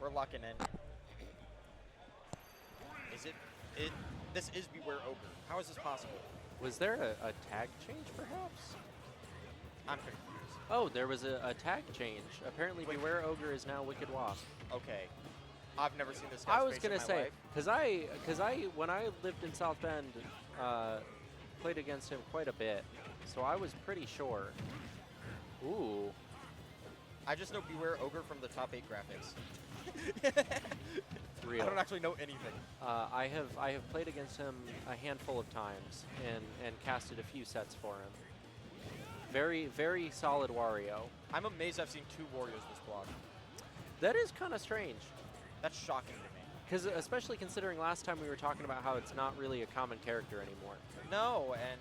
We're locking in. Is it? This is Beware Ogre. How is this possible? Was there a tag change, perhaps? I'm confused. Oh, there was a tag change. Apparently, Wait. Beware Ogre is now Wicked Wasp. Okay. I've never seen this guy's I was face gonna in my say, life. because I when I lived in South Bend, played against him quite a bit, so I was pretty sure. Ooh. I just know Beware Ogre from the top 8 graphics. Real. I don't actually know anything. I have played against him a handful of times and casted a few sets for him. Very, very solid Wario. I'm amazed I've seen 2 Warriors this block. That is kind of strange. That's shocking to me. Because especially considering last time we were talking about how it's not really a common character anymore. No, and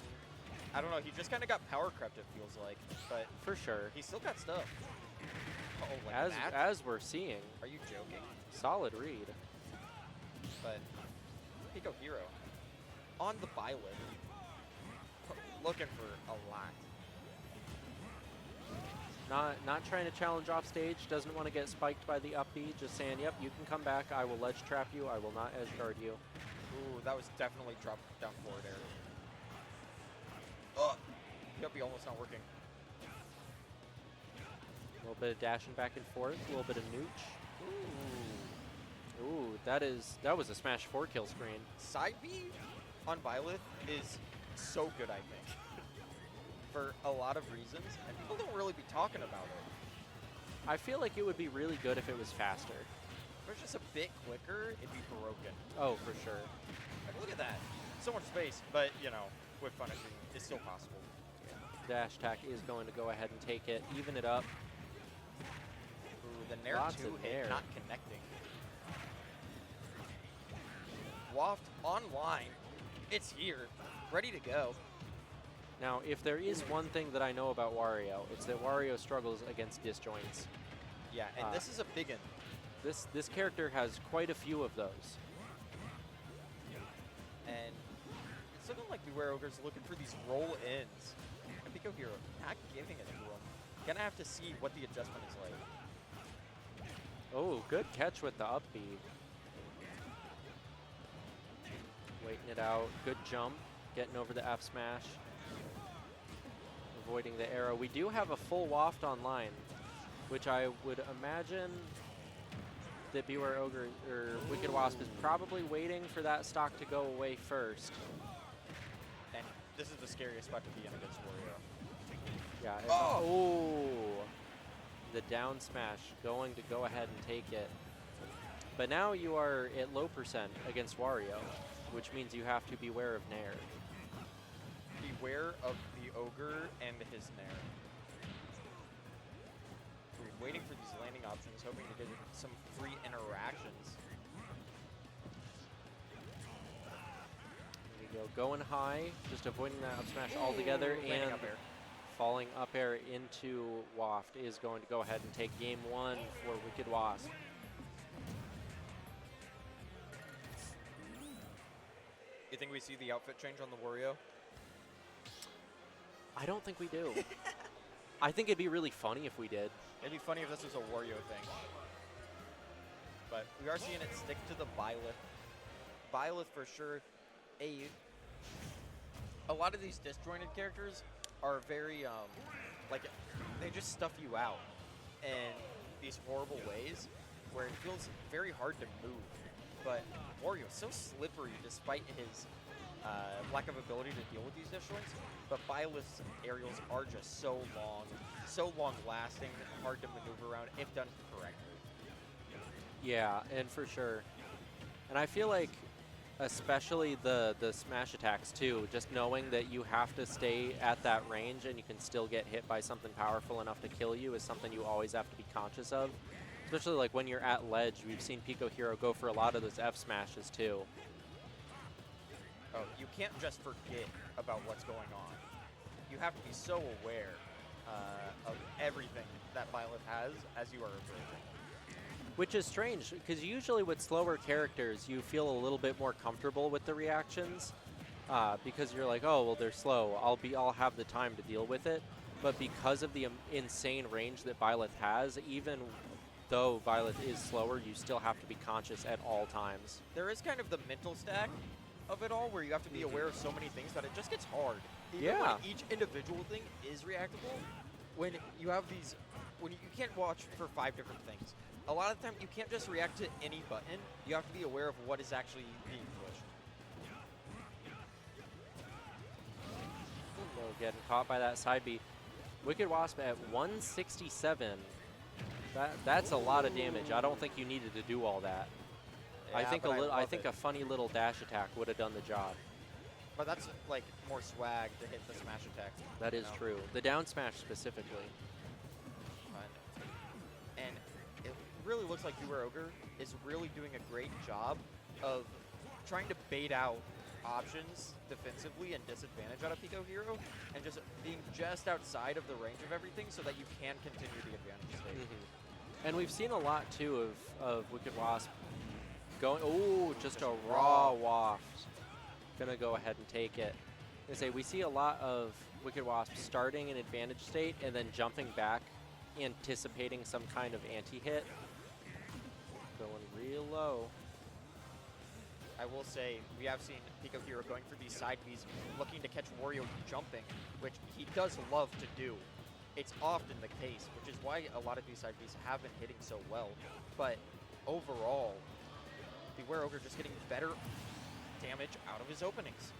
I don't know. He just kind of got power crept, it feels like. But For sure. he's still got stuff. Oh, like that? As we're seeing, Are you joking? solid read. But Picohero on the Byleth, looking for a lot. Not trying to challenge off stage, doesn't want to get spiked by the up B, just saying, yep, you can come back, I will ledge trap you, I will not edge guard you. Ooh, that was definitely drop down forward air. Oh, yep, he almost not working. A little bit of dashing back and forth, a little bit of nooch. Ooh, that was a smash 4 kill screen. Side B on Byleth is so good, I think, for a lot of reasons, and people don't really be talking about it. I feel like it would be really good if it was faster. If it's just a bit quicker, it'd be broken. Oh, for sure. Like, look at that. So much space, but, you know, with punishing, it's still possible. Dash attack is going to go ahead and take it, even it up. Ooh, the Nair Lots 2 of hit nair. not connecting. Waft online. It's here, ready to go. Now, if there is one thing that I know about Wario, it's that Wario struggles against disjoints. Yeah, and this is a big one. This character has quite a few of those. And it's looking like Beware Ogre's looking for these roll-ins. And Picohero not giving it to him. Gonna have to see what the adjustment is like. Oh, good catch with the up B. Waiting it out. Good jump. Getting over the F smash. Avoiding the arrow. We do have a full waft online, which I would imagine that Beware Ogre or Wicked Wasp is probably waiting for that stock to go away first. And this is the scariest spot to be in against Wario. Yeah. Oh! The down smash going to go ahead and take it. But now you are at low percent against Wario, which means you have to beware of Nair. Beware of the Ogre and his Nair. We're waiting for these landing options, hoping to get some free interactions. There you go, going high, just avoiding that up smash altogether, Landing and up air. falling up air into Waft is going to go ahead and take game 1 for Wicked Wasp. You think we see the outfit change on the Wario? I don't think we do. I think it'd be really funny if we did. It'd be funny if this was a Wario thing. But we are seeing it stick to the Byleth. Byleth for sure. A lot of these disjointed characters are very, like, they just stuff you out in these horrible ways where it feels very hard to move. But Wario is so slippery despite his lack of ability to deal with these disjoints. But Byleth's aerials are just so long lasting, hard to maneuver around if done correctly. Yeah, and for sure. And I feel like especially the smash attacks too, just knowing that you have to stay at that range and you can still get hit by something powerful enough to kill you is something you always have to be conscious of. Especially like when you're at ledge, we've seen Picohero go for a lot of those F smashes too. Oh, you can't just forget about what's going on. You have to be so aware of everything that Byleth has as you are approaching. Which is strange, because usually with slower characters, you feel a little bit more comfortable with the reactions, because you're like, oh, well, they're slow. I'll have the time to deal with it. But because of the insane range that Byleth has, even though Byleth is slower, you still have to be conscious at all times. There is kind of the mental stack of it all, where you have to be aware of so many things that it just gets hard. Even Yeah. when each individual thing is reactable, when you have these, when you can't watch for 5 different things. A lot of the time, you can't just react to any button. You have to be aware of what is actually being pushed. So getting caught by that side B. Wicked Wasp at 167. That's a lot of damage. I don't think you needed to do all that. I Yeah, think but I love think it. a funny little dash attack would have done the job. But that's like more swag to hit the smash attack. That you is know? true. The down smash specifically. And it really looks like Ogre is really doing a great job of trying to bait out options defensively and disadvantage out of Picohero, and just being just outside of the range of everything so that you can continue the advantage state. And we've seen a lot too of Wicked Wasp going. Oh, just a raw waft. Gonna go ahead and take it. I say we see a lot of Wicked Wasp starting an advantage state and then jumping back, anticipating some kind of anti-hit. Going real low. I will say, we have seen Picohero going for these side Bs, looking to catch Wario jumping, which he does love to do. It's often the case, which is why a lot of these side Bs have been hitting so well. But overall, Beware Ogre just getting better damage out of his openings.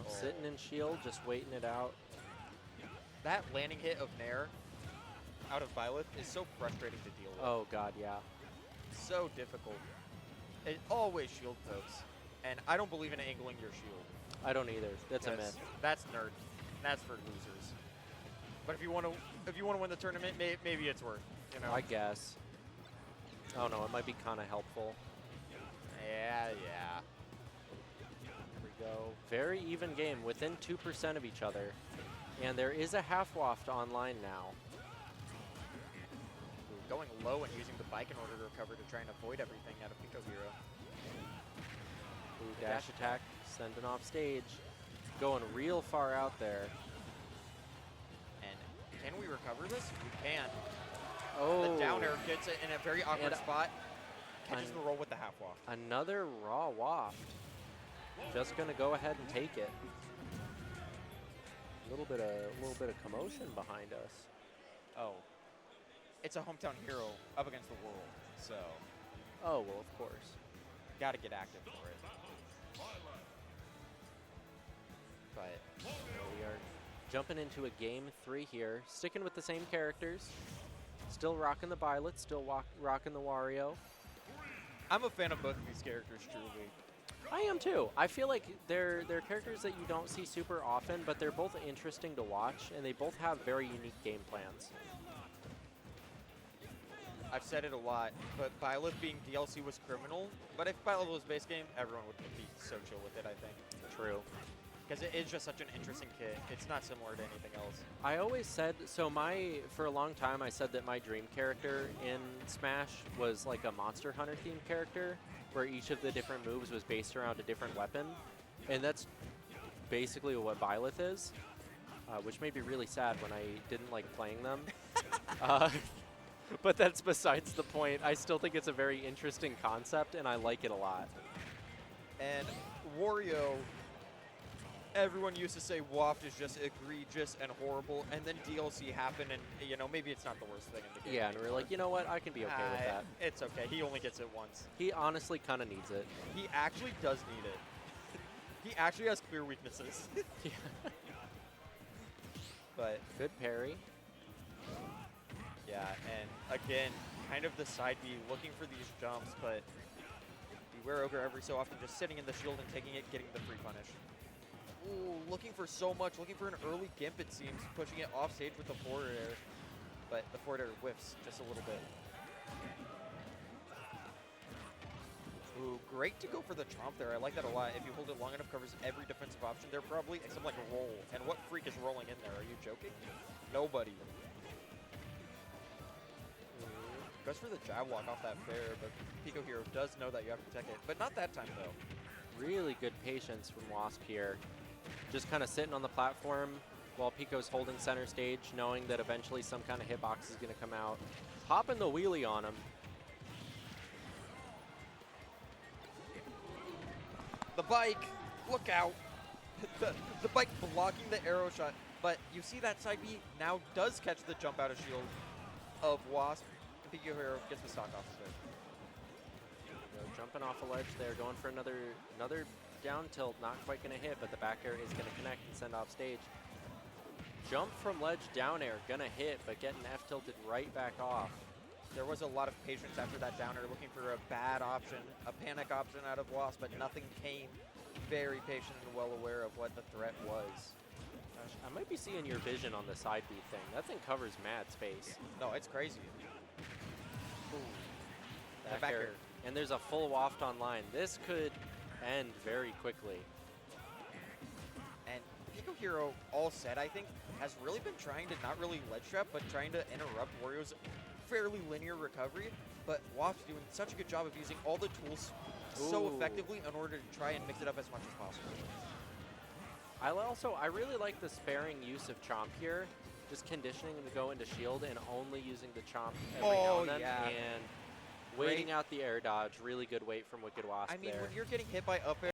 Sitting in shield, just waiting it out. That landing hit of Nair out of Byleth is so frustrating to deal with. Oh god, yeah. So difficult. It always shield pokes, and I don't believe in angling your shield. I don't either. That's a myth. That's nerd. That's for losers. But if you want to win the tournament, maybe it's worth. You know. I guess. Oh no, it might be kind of helpful. Yeah. Here we go. Very even game, within 2% of each other. And there is a half waft online now. Going low and using the bike in order to recover to try and avoid everything out of Picohero. Ooh, dash attack, sending off stage. Going real far out there. And can we recover this? We can. Oh. The down air gets it in a very awkward And spot. Catches the roll with the half waft. Another raw waft. Just gonna go ahead and take it. A little bit of commotion behind us. Oh. It's a hometown hero up against the world, so Oh well, of course. gotta get active for it. But We are jumping into a game 3 here, sticking with the same characters. Still rocking the Byleth, still rocking the Wario. I'm a fan of both of these characters, truly. I am too. I feel like they're characters that you don't see super often, but they're both interesting to watch, and they both have very unique game plans. I've said it a lot, but Byleth being DLC was criminal. But if Byleth was base game, everyone would be so chill with it, I think. True. Because it is just such an interesting kit. It's not similar to anything else. I always said, for a long time, I said that my dream character in Smash was like a Monster Hunter themed character, where each of the different moves was based around a different weapon. And that's basically what Byleth is, which made me really sad when I didn't like playing them. But that's besides the point. I still think it's a very interesting concept, and I like it a lot. And Wario, everyone used to say Waft is just egregious and horrible, and then DLC happened, and you know, maybe it's not the worst thing in the game. Yeah, and we're like, you know what? I can be okay with that. It's okay. He only gets it once. He honestly kind of needs it. He actually does need it. He actually has clear weaknesses. Yeah. But Good parry. yeah, and again, kind of the side B looking for these jumps, but Beware Ogre every so often just sitting in the shield and taking it, getting the free punish. Ooh, looking for so much, looking for an early gimp it seems, pushing it off stage with the forward air, but the forward air whiffs just a little bit. Ooh, great to go for the chomp there. I like that a lot. If you hold it long enough, covers every defensive option there probably, except like a roll. And what freak is rolling in there? Are you joking? Nobody. Goes for the jab walk off that fair, but Picohero does know that you have to protect it. But not that time, though. Really good patience from Wasp here. Just kind of sitting on the platform, while Pico's holding center stage, knowing that eventually some kind of hitbox is going to come out. Popping the wheelie on him. The bike, look out. the bike blocking the arrow shot, but you see that side B now does catch the jump out of shield of Wasp. And Picohero gets the stock off of it. Jumping off a ledge there, going for another down tilt, not quite going to hit, but the back air is going to connect and send off stage. Jump from ledge down air, going to hit, but getting F tilted right back off. There was a lot of patience after that down air, looking for a bad option, a panic option out of Wasp, but nothing came. Very patient and well aware of what the threat was. Gosh, I might be seeing your vision on the side B thing. That thing covers mad space. No, it's crazy. Ooh. Back air. And there's a full waft online. This could end very quickly. And Picohero, all said, I think, has really been trying to not really ledge trap, but trying to interrupt Wario's fairly linear recovery. But Wasp's doing such a good job of using all the tools so effectively in order to try and mix it up as much as possible. I really like the sparing use of Chomp here. Just conditioning him to go into shield and only using the Chomp every now and then. Yeah. And waiting out the air dodge. Really good wait from Wicked Wasp I mean, there. when you're getting hit by up air,